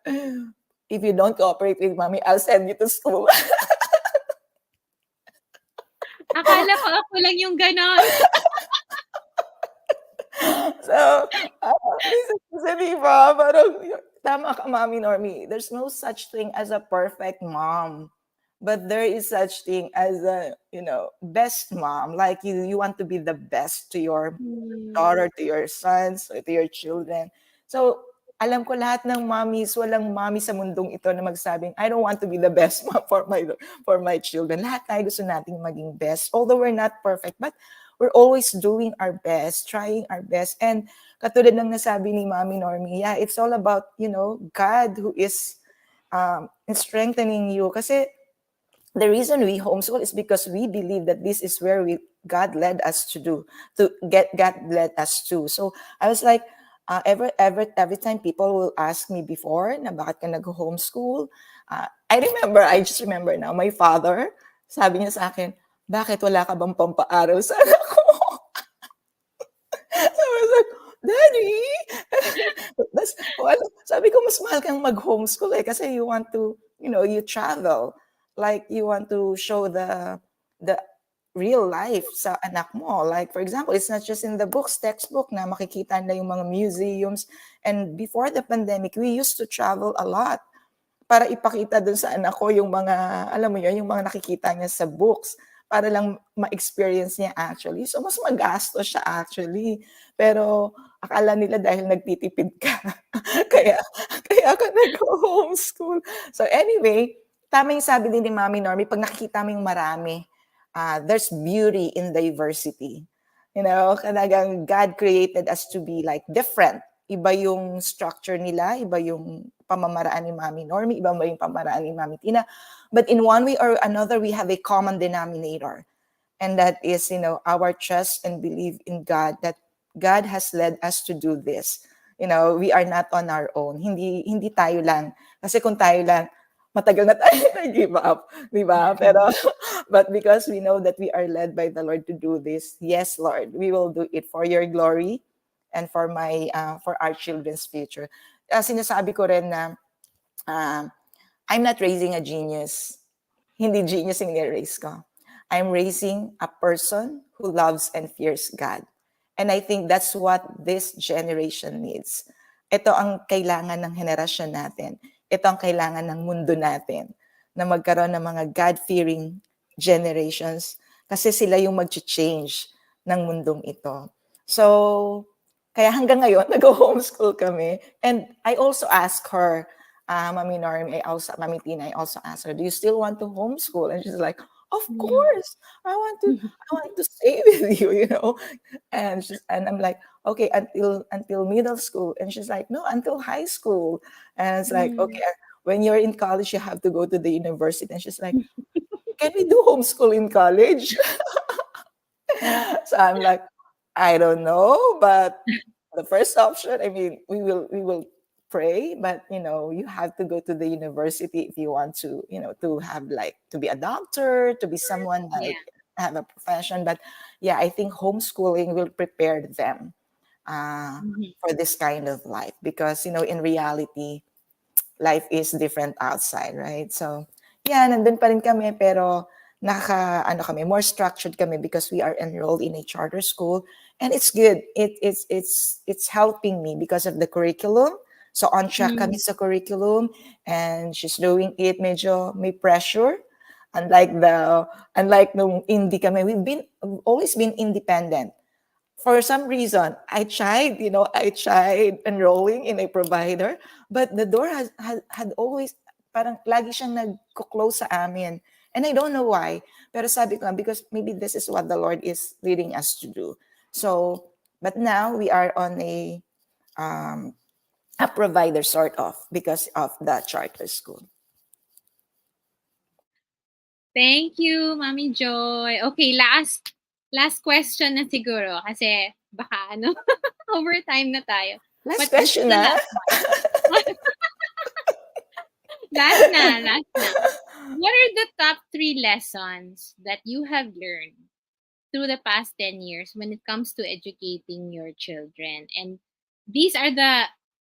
if you don't cooperate with Mommy, I'll send you to school.
Akala ko ako lang yung ganon.
So, kasi diba, parang, tama ka, Mami Normie. There's no such thing as a perfect mom. But there is such thing as a, best mom. Like you want to be the best to your daughter, to your sons, or to your children. So, alam ko lahat ng mommies, walang mommy sa mundong ito na magsabing, I don't want to be the best mom for my children. Lahat tayo gusto nating maging best. Although we're not perfect, but we're always doing our best, trying our best. And katulad ng nasabi ni Mami Normie, yeah, it's all about, God who is strengthening you. Kasi the reason we homeschool is because we believe that this is where God led us God led us to. So I was like, every time people will ask me before na bakit ka nag-homeschool, I just remember now, my father, sabi niya sa akin, bakit wala ka bang pampaaral sa anak ko? So I was like, Daddy, sabi ko, mas mahal kang mag-homeschool kasi you want to, you travel. Like you want to show the real life sa anak mo. Like for example, it's not just in the books, textbook na makikita na yung mga museums. And before the pandemic, we used to travel a lot para ipakita dun sa anak ko yung mga, alam mo yun, yung mga nakikita niya sa books para lang ma-experience niya actually. So mas magastos siya actually. Pero akala nila dahil nagtitipid ka, kaya ka nag-homeschool. So anyway, tama yung sabi din ni Mami Normie, pag nakikita mo yung marami, there's beauty in diversity. Kanagang God created us to be like different. Iba yung structure nila, iba yung pamamaraan ni Mami Normie, iba yung pamamaraan ni Mami Tina. But in one way or another, we have a common denominator. And that is, our trust and belief in God, that God has led us to do this. We are not on our own. Hindi tayo lang. Kasi kung tayo lang, matagal na tayo nag-give up, di ba? Pero, but because we know that we are led by the Lord to do this, yes, Lord, we will do it for your glory and for our children's future. Sinasabi ko rin na I'm not raising a genius. Hindi genius yung nire-raise ko. I'm raising a person who loves and fears God. And I think that's what this generation needs. Ito ang kailangan ng henerasyon natin. Ito ang kailangan ng mundo natin, na magkaroon ng mga God-fearing generations kasi sila yung mag-change ng mundong ito. So, kaya hanggang ngayon, nag-homeschool kami. And I also ask her, Mami Norm, Mami Tina, I also asked her, do you still want to homeschool? And she's like, of course, I want to stay with you, you know. And I'm like, okay, until middle school. And she's like, no, until high school. And it's like, okay, when you're in college, you have to go to the university. And she's like, can we do homeschool in college? So I'm like, I don't know, but the first option, I mean, we will pray, but you have to go to the university if you want to, to have like to be a doctor, to be someone
Yeah.
like have a profession. But yeah, I think homeschooling will prepare them for this kind of life because in reality, life is different outside, right? So, yeah, nandun pa rin kami, pero more structured kami because we are enrolled in a charter school, and it's good. It's helping me because of the curriculum. So on track kami sa curriculum, and she's doing it. Medyo may pressure. Unlike nung indie kami, we've always been independent. For some reason, I tried enrolling in a provider, but the door had always, parang lagi siyang nag-close sa amin. And I don't know why. Pero sabi ko, because maybe this is what the Lord is leading us to do. So, but now we are on a provider sort of because of the charter school.
Thank you, Mami Joy. Okay, last question na siguro kasi baka overtime na tayo.
Last
But this is
question
the
na.
last one. Last na. What are the top 3 lessons that you have learned through the past 10 years when it comes to educating your children? And these are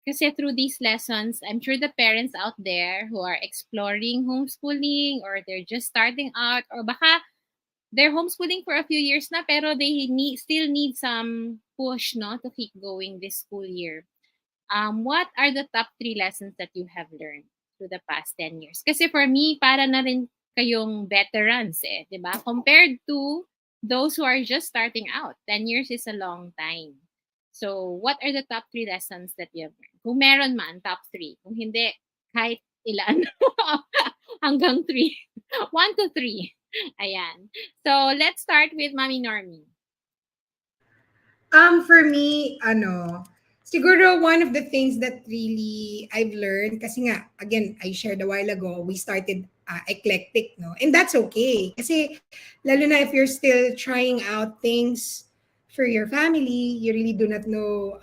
kasi through these lessons, I'm sure the parents out there who are exploring homeschooling or they're just starting out or baka they're homeschooling for a few years na pero they still need some push to keep going this school year. What are the top 3 lessons that you have learned through the past 10 years? Kasi for me, para na rin kayong veterans di ba? Compared to those who are just starting out. 10 years is a long time. So, what are the top 3 lessons that you have learned? Kung meron man, top 3. Kung hindi, kahit ilan. Hanggang 3. 1 to 3. Ayan. So, let's start with Mami Normie.
For me, siguro one of the things that really I've learned, kasi nga, again, I shared a while ago, we started eclectic, no? And that's okay. Kasi, lalo na if you're still trying out things for your family, you really do not know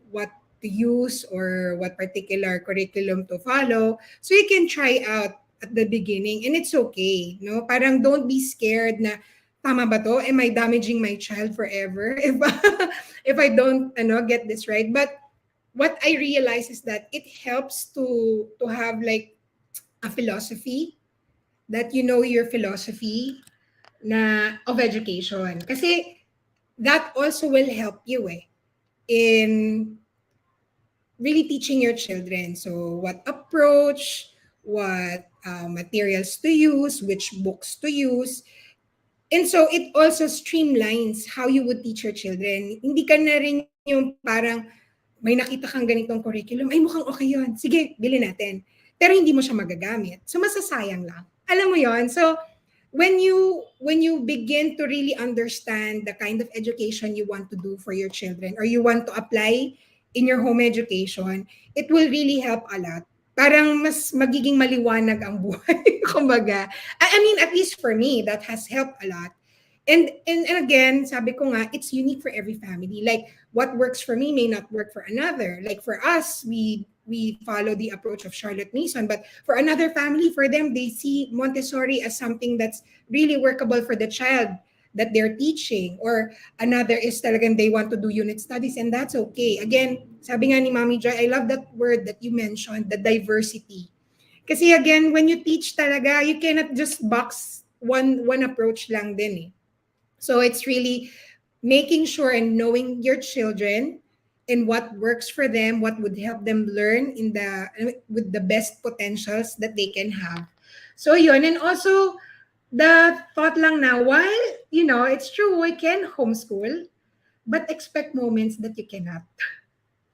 what to use or what particular curriculum to follow. So you can try out at the beginning and it's okay, no? Parang don't be scared na tama ba to? Am I damaging my child forever if I don't get this right? But what I realize is that it helps to have like a philosophy, that you know your philosophy of education. Kasi that also will help you in really teaching your children. So what approach, what materials to use, which books to use. And so it also streamlines how you would teach your children. Hindi ka na rin yung parang may nakita kang ganitong curriculum, ay mukhang okay yun. Sige, bilhin natin. Pero hindi mo siya magagamit. So masasayang lang. Alam mo yon. So when you begin to really understand the kind of education you want to do for your children or you want to apply in your home education, it will really help a lot. Parang mas magiging maliwanag ang buhay. Kumbaga, I mean, at least for me, that has helped a lot. And again, sabi ko nga, it's unique for every family. Like, what works for me may not work for another. Like, for us, we follow the approach of Charlotte Mason. But for another family, for them, they see Montessori as something that's really workable for the child that they're teaching. Or another is talagang they want to do unit studies, and that's okay. Again, sabi nga ni Mami Joy, I love that word that you mentioned, the diversity. Kasi again, when you teach talaga, you cannot just box one approach lang din So it's really making sure and knowing your children and what works for them, what would help them learn with the best potentials that they can have. So yun, and also The thought lang na, while, it's true, we can homeschool, but expect moments that you cannot.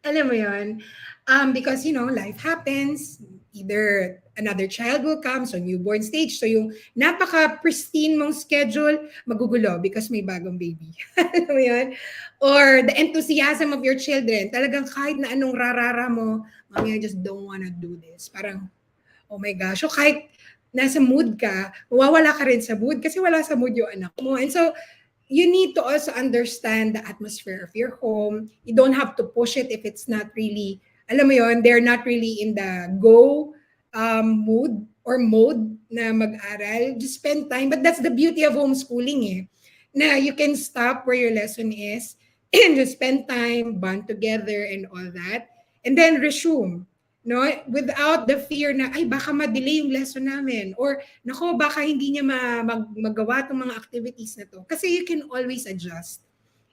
Alam mo yun? Because, life happens. Either another child will come, so newborn stage. So yung napaka-pristine mong schedule, magugulo because may bagong baby. Alam mo yun? Or the enthusiasm of your children. Talagang kahit na anong rarara mo, Mommy, I just don't wanna do this. Parang, oh my gosh. So kahit nasa mood ka, mawawala ka rin sa mood kasi wala sa mood yung anak mo. And so, you need to also understand the atmosphere of your home. You don't have to push it if it's not really, alam mo yon, they're not really in the go mood or mode na mag-aral. Just spend time. But that's the beauty of homeschooling eh. Na you can stop where your lesson is and just spend time, bond together and all that. And then resume. No, without the fear na ay baka ma-delay yung lesson namin or nako baka hindi niya magawa tong mga activities na to kasi you can always adjust,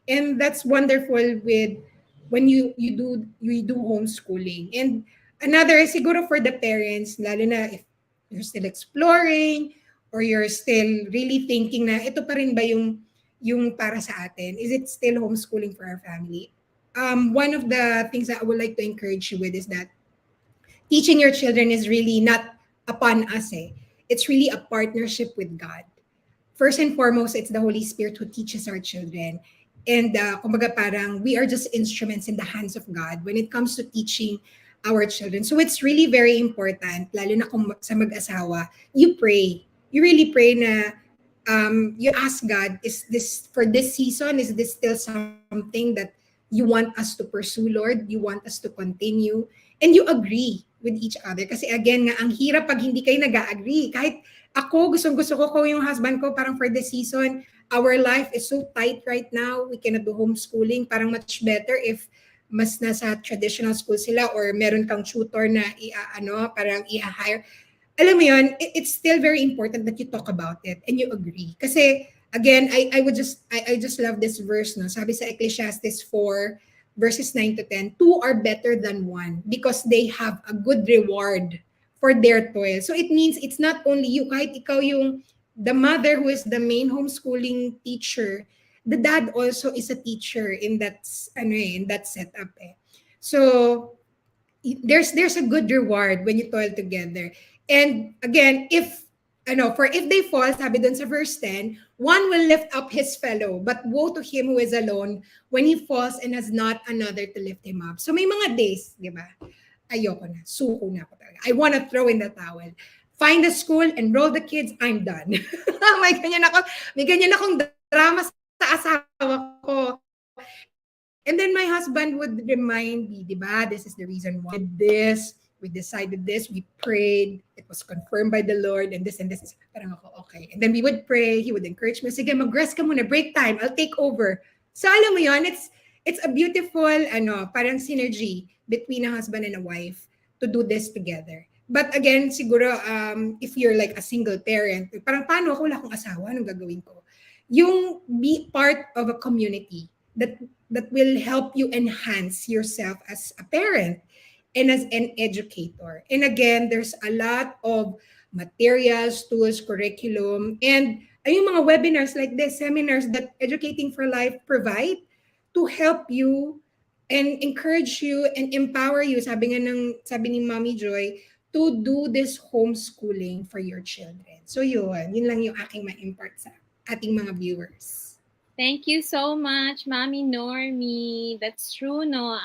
and that's wonderful with when you do homeschooling. And another siguro for the parents, lalo na if you're still exploring or you're still really thinking na ito pa rin ba yung para sa atin, is it still homeschooling for our family? One of the things that I would like to encourage you with is that teaching your children is really not upon us eh. It's really a partnership with God. First and foremost, it's the Holy Spirit who teaches our children. And kumbaga parang we are just instruments in the hands of God when it comes to teaching our children. So it's really very important, lalo na kung sa mag-asawa, you pray. You really pray na you ask God, is this, for this season, is this still something that you want us to pursue, Lord? You want us to continue? And you agree with each other. Kasi again nga, ang hirap pag hindi kayo nag-agree. Kahit ako, gustong-gusto ko yung husband ko, parang for the season, our life is so tight right now, we cannot do homeschooling. Parang much better if mas nasa traditional school sila or meron kang tutor na parang i-hire. Alam mo yun, it's still very important that you talk about it and you agree. Kasi, again, I just love this verse, no? Sabi sa Ecclesiastes 4, verses 9 to 10, two are better than one because they have a good reward for their toil. So it means it's not only you, kahit ikaw yung the mother who is the main homeschooling teacher, the dad also is a teacher in that setup eh. So there's a good reward when you toil together. And again, if they fall, sabi dun sa verse 10, one will lift up his fellow, but woe to him who is alone when he falls and has not another to lift him up. So may mga days, di ba? Ayoko na, suko na ako talaga. I want to throw in the towel. Find a school, enroll the kids, I'm done. May ganyan akong drama sa asawa ko. And then my husband would remind me, di ba, this is the reason why we decided this, we prayed, it was confirmed by the Lord, and this. Parang ako, okay. And then we would pray, he would encourage me, sige, mag-rest ka muna, break time, I'll take over. So alam mo yun, it's a beautiful, parang synergy between a husband and a wife to do this together. But again, siguro, if you're like a single parent, parang paano ako, wala akong asawa, anong gagawin ko? Yung be part of a community that will help you enhance yourself as a parent and as an educator. And again, there's a lot of materials, tools, curriculum, and yung mga webinars like this, seminars that Educating for Life provide to help you and encourage you and empower you, sabi ni Mommy Joy, to do this homeschooling for your children. So yun lang yung aking ma-impart sa ating mga viewers.
Thank you so much, Mommy Normie. That's true, no?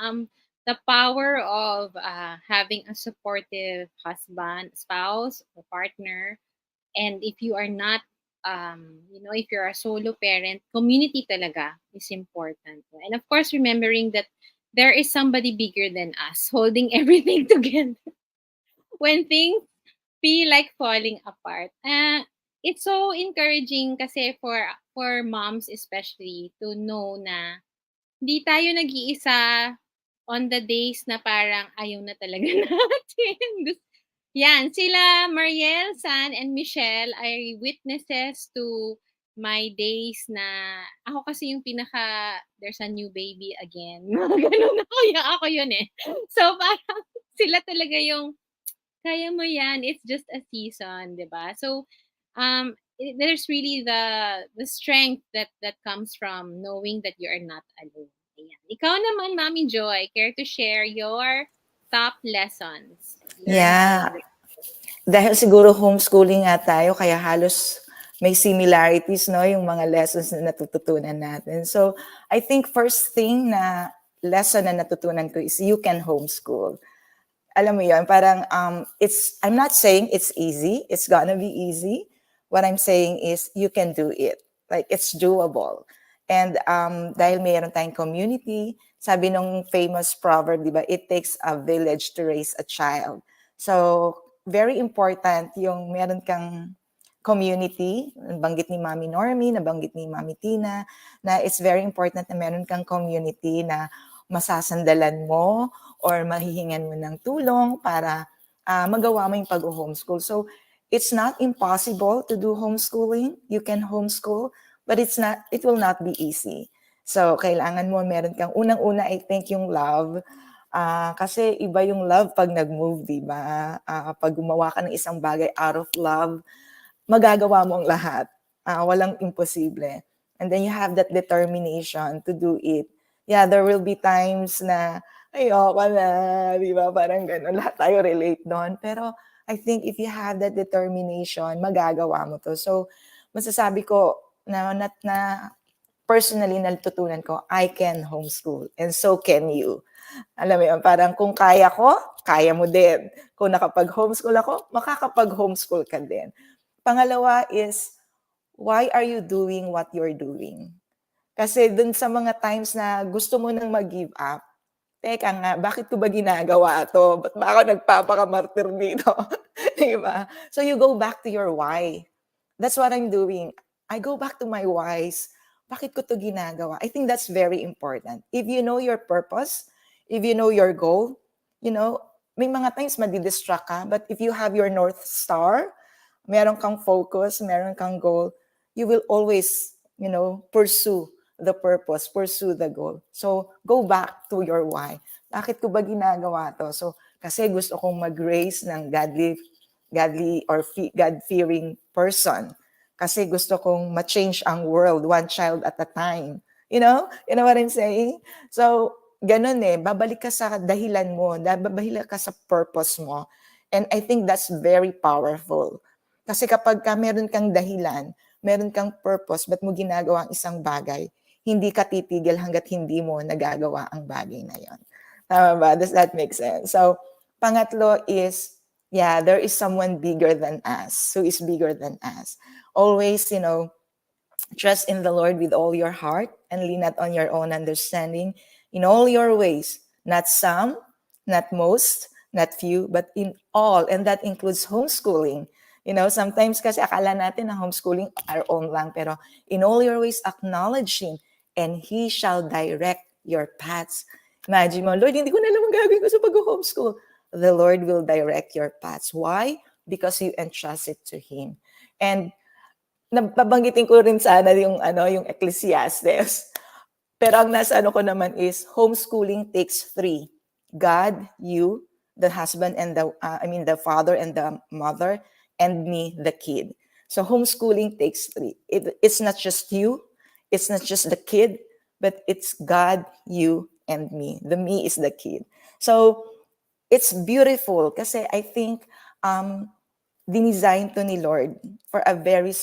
The power of having a supportive husband, spouse, or partner, and if you are not, if you're a solo parent, community talaga is important. And of course, remembering that there is somebody bigger than us holding everything together when things feel like falling apart. It's so encouraging kasi for moms especially to know na di tayo nag-iisa on the days na parang ayaw na talaga natin. Yan, sila Mariel, San, and Michelle ay witnesses to my days na ako kasi yung there's a new baby again. Ganun ako yun eh. So parang sila talaga yung kaya mo yan, it's just a season, di ba? So, there's really the strength that comes from knowing that you are not alone. Ayan. Ikaw naman, Mami Joy, care to share your top lessons learned
Yeah,
along the
dahil siguro homeschooling nga tayo, kaya halos may similarities, no, yung mga lessons na natututunan natin. So, I think first thing na lesson na natutunan ko is you can homeschool. Alam mo yun, parang I'm not saying it's easy. It's gonna be easy. What I'm saying is you can do it. Like, it's doable. And dahil mayroon tayong community, sabi nung famous proverb, di ba, it takes a village to raise a child. So, very important yung meron kang community, nabanggit ni Mami Normie, nabanggit ni Mami Tina, na it's very important na meron kang community na masasandalan mo or mahihingan mo ng tulong para magawa mo yung pag-homeschool. So, it's not impossible to do homeschooling. You can homeschool, but it will not be easy. So, kailangan mo, meron kang, unang-una, I think, yung love. Kasi iba yung love pag nag-move, di ba? Pag gumawa ka ng isang bagay out of love, magagawa mo ang lahat. Walang imposible. And then you have that determination to do it. Yeah, there will be times na, ayoko na, di ba? Parang gano'n. Lahat tayo relate doon. Pero I think if you have that determination, magagawa mo to. So, masasabi ko na personally natutunan ko, I can homeschool. And so can you. Alam mo yun, parang kung kaya ko, kaya mo din. Kung nakapag-homeschool ako, makakapag-homeschool ka din. Pangalawa is, why are you doing what you're doing? Kasi dun sa mga times na gusto mo nang mag-give up, teka nga, bakit ko ba ginagawa to? Ba't ba ako nagpapakamartir dito? Diba? So you go back to your why. That's what I'm doing. I go back to my whys. Bakit ko to ginagawa? I think that's very important. If you know your purpose, if you know your goal, may mga times madidistract ka, but if you have your North Star, meron kang focus, meron kang goal, you will always, pursue the purpose, pursue the goal. So, go back to your why. Bakit ko ba ginagawa to? So, kasi gusto kong mag-raise ng godly or God-fearing person. Kasi gusto kong ma-change ang world, one child at a time. You know what I'm saying? So, ganun babalik ka sa dahilan mo, babalik ka sa purpose mo. And I think that's very powerful. Kasi kapag meron kang dahilan, meron kang purpose, ba't mo ginagawa ang isang bagay, hindi ka titigil hanggat hindi mo nagagawa ang bagay na yon. Tama ba? Does that make sense? So, pangatlo is, yeah, there is someone bigger than us, who is bigger than us. Always, trust in the Lord with all your heart and lean not on your own understanding in all your ways. Not some, not most, not few, but in all. And that includes homeschooling. Sometimes kasi akala natin na homeschooling our own lang, pero in all your ways acknowledge Him and He shall direct your paths. Imagine mo, Lord, hindi ko na alam ang gagawin ko sa pag-homeschool. The Lord will direct your paths. Why? Because you entrust it to Him. And nababanggitin ko rin sana yung Ecclesiastes. Pero ang nasa ko naman is homeschooling takes three. God, you, the husband and the father and the mother, and me, the kid. So homeschooling takes three. It's not just you, it's not just the kid, but it's God, you, and me. The me is the kid. So it's beautiful kasi I think dinisign to ni Lord for a very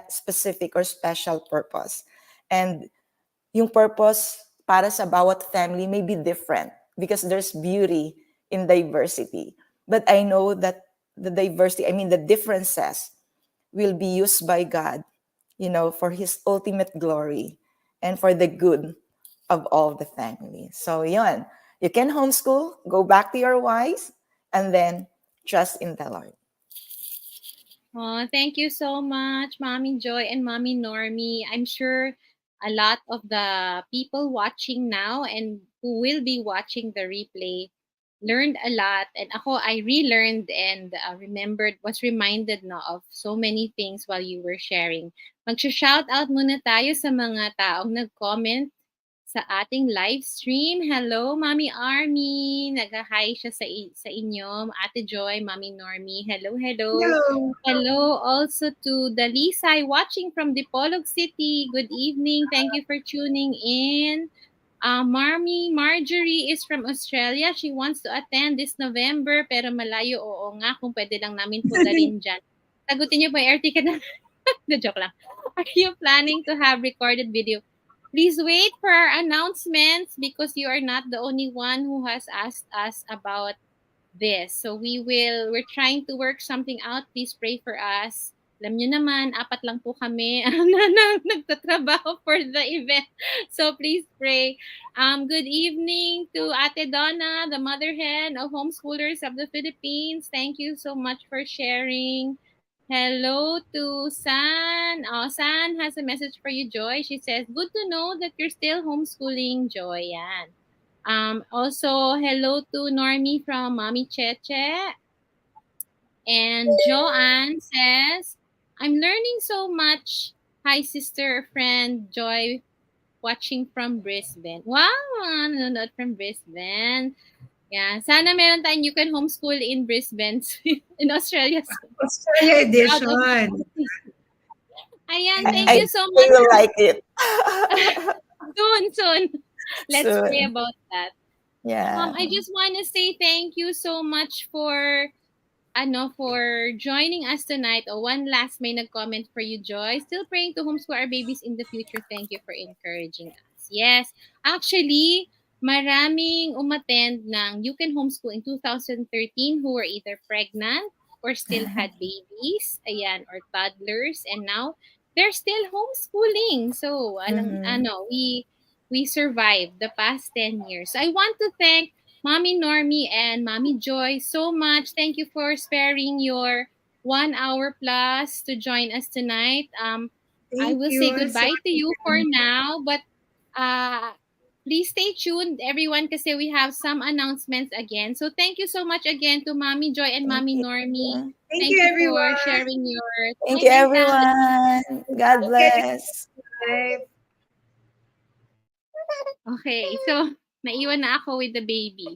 specific or special purpose. And yung purpose para sa bawat family may be different because there's beauty in diversity. But I know that the differences will be used by God, for His ultimate glory and for the good of all the family. So yun, you can homeschool, go back to your whys, and then trust in the Lord.
Oh, thank you so much, Mommy Joy and Mommy Normie. I'm sure a lot of the people watching now and who will be watching the replay learned a lot. And ako, I relearned and was reminded of so many things while you were sharing. Mag-shout out muna tayo sa mga taong nag-comment sa ating live stream. Hello, Mami Army. Nag-hi siya sa inyo. Ate Joy, Mami Normie. Hello, hello.
Hello.
Hello also to Dalisay watching from Dipolog City. Good evening. Thank you for tuning in. Marjorie is from Australia. She wants to attend this November pero malayo. Oo nga, kung pwede lang namin po dalhin dyan. Sagutin niyo po yung air ticket na. Joke lang. Are you planning to have recorded video? Please wait for our announcements because you are not the only one who has asked us about this. So we're trying to work something out. Please pray for us. Alam nyo naman, 4 lang po kami na nagtatrabaho for the event. So please pray. Good evening to Ate Donna, the mother hen of homeschoolers of the Philippines. Thank you so much for sharing. Hello to San. Oh, San has a message for you, Joy. She says, good to know that you're still homeschooling, Joy. Yan. Also, hello to Normie from Mommy Cheche. And Joanne says, I'm learning so much. Hi, sister, friend, Joy, watching from Brisbane. Wow, nanonood from Brisbane. Yeah, sana meron tayong You Can Homeschool in Brisbane, in Australia.
Australia edition.
Ayan,
I
thank you so
I
much.
will like it.
Soon. Let's
Soon.
pray about that.
Yeah.
I just want to say thank you so much for joining us tonight. One last may nag-comment for you, Joy. Still praying to homeschool our babies in the future. Thank you for encouraging us. Yes, actually, maraming umattend ng You Can Homeschool in 2013 who were either pregnant or still had babies, ayan, or toddlers, and now they're still homeschooling. So, we survived the past 10 years. So I want to thank Mommy Normie and Mommy Joy so much. Thank you for sparing your 1 hour plus to join us tonight. I will say goodbye to you for now, but please stay tuned, everyone, kasi we have some announcements again. So thank you so much again to Mommy Joy and Mommy Normie.
Thank you, everyone.
For sharing your
Thank you, everyone. God bless.
Okay, so naiwan na ako with the baby.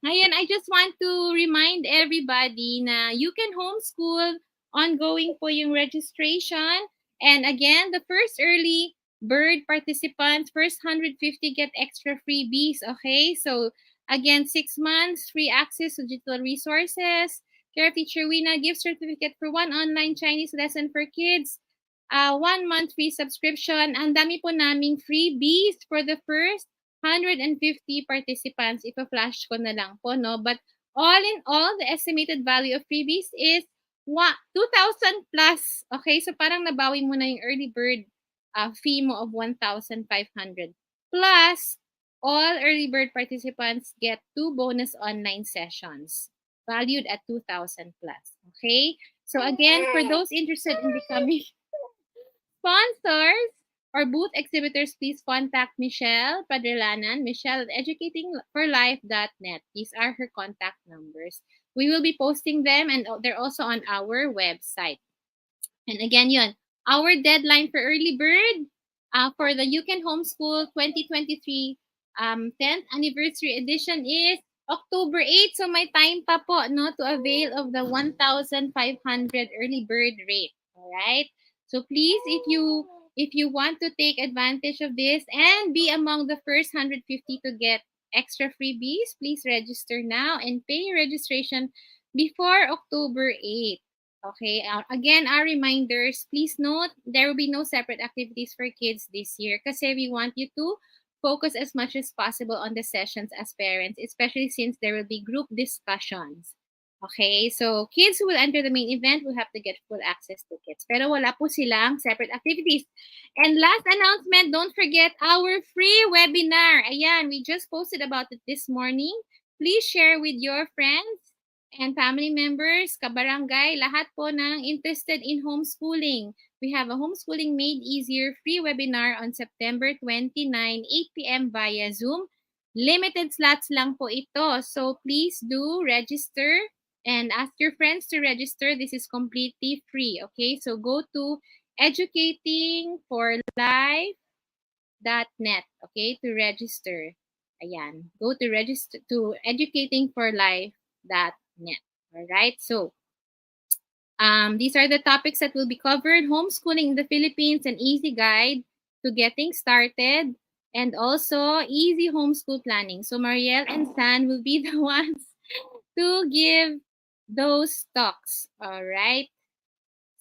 Ngayon, I just want to remind everybody na You Can Homeschool, ongoing po yung registration. And again, the first early bird participants, first 150 get extra freebies, okay? So again, 6 months, free access to digital resources, Care Teacher Wina gift certificate for 1 online Chinese lesson for kids, 1 month free subscription. Ang dami po naming freebies for the first 150 participants. Ipa-flash ko na lang po, no? But all in all, the estimated value of freebies is 2,000 plus. Okay, so parang nabawi mo na yung early bird fee mo of 1,500. Plus, all early bird participants get 2 bonus online sessions valued at 2,000 plus. Okay, so again, for those interested in becoming sponsors or booth exhibitors, please contact Michelle Padrelanan, Michelle at educatingforlife.net. These are her contact numbers. We will be posting them and they're also on our website. And again, our deadline for early bird for the You Can Homeschool 2023 10th anniversary edition is October 8. So may time pa po, no, to avail of the 1,500 early bird rate. All right? So please, if you want to take advantage of this and be among the first 150 to get extra freebies, please register now and pay your registration before October 8. Okay, again, our reminders, please note, there will be no separate activities for kids this year kasi we want you to focus as much as possible on the sessions as parents, especially since there will be group discussions. Okay, so kids who will enter the main event will have to get full access tickets. Pero wala po silang separate activities. And last announcement, don't forget our free webinar. Ayan, we just posted about it this morning. Please share with your friends and family members, kabarangay, lahat po ng interested in homeschooling. We have a Homeschooling Made Easier free webinar on September 29, 8 p.m. via Zoom. Limited slots lang po ito. So please do register and ask your friends to register. This is completely free. Okay, so go to Educating for Life okay, to register. Ayan, go to register to educatingforlife.net. All right, so these are the topics that will be covered: homeschooling in the Philippines, an easy guide to getting started, and also easy homeschool planning. So Marielle and San will be the ones to give those talks. All right.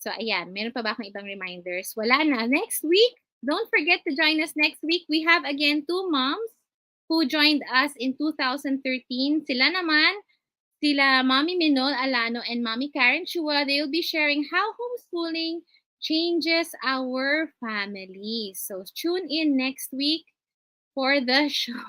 So ayan, meron pa ba akong ibang reminders? Wala na. Next week, don't forget to join us next week. We have again 2 moms who joined us in 2013. Sila Mommy Minol Alano and Mommy Karen Chua. They'll be sharing how homeschooling changes our family. So tune in next week for the show.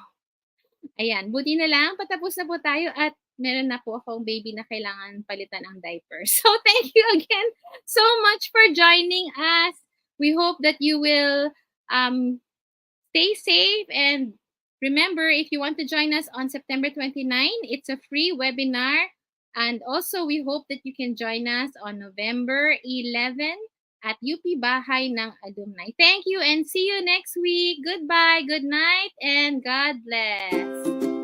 Ayan, buti na lang, patapos na po tayo at meron na po akong baby na kailangan palitan ang diaper. So thank you again so much for joining us. We hope that you will stay safe, and remember, if you want to join us on September 29, it's a free webinar. And also, we hope that you can join us on November 11 at UP Bahay ng Alumni. Thank you and see you next week. Goodbye, good night, and God bless.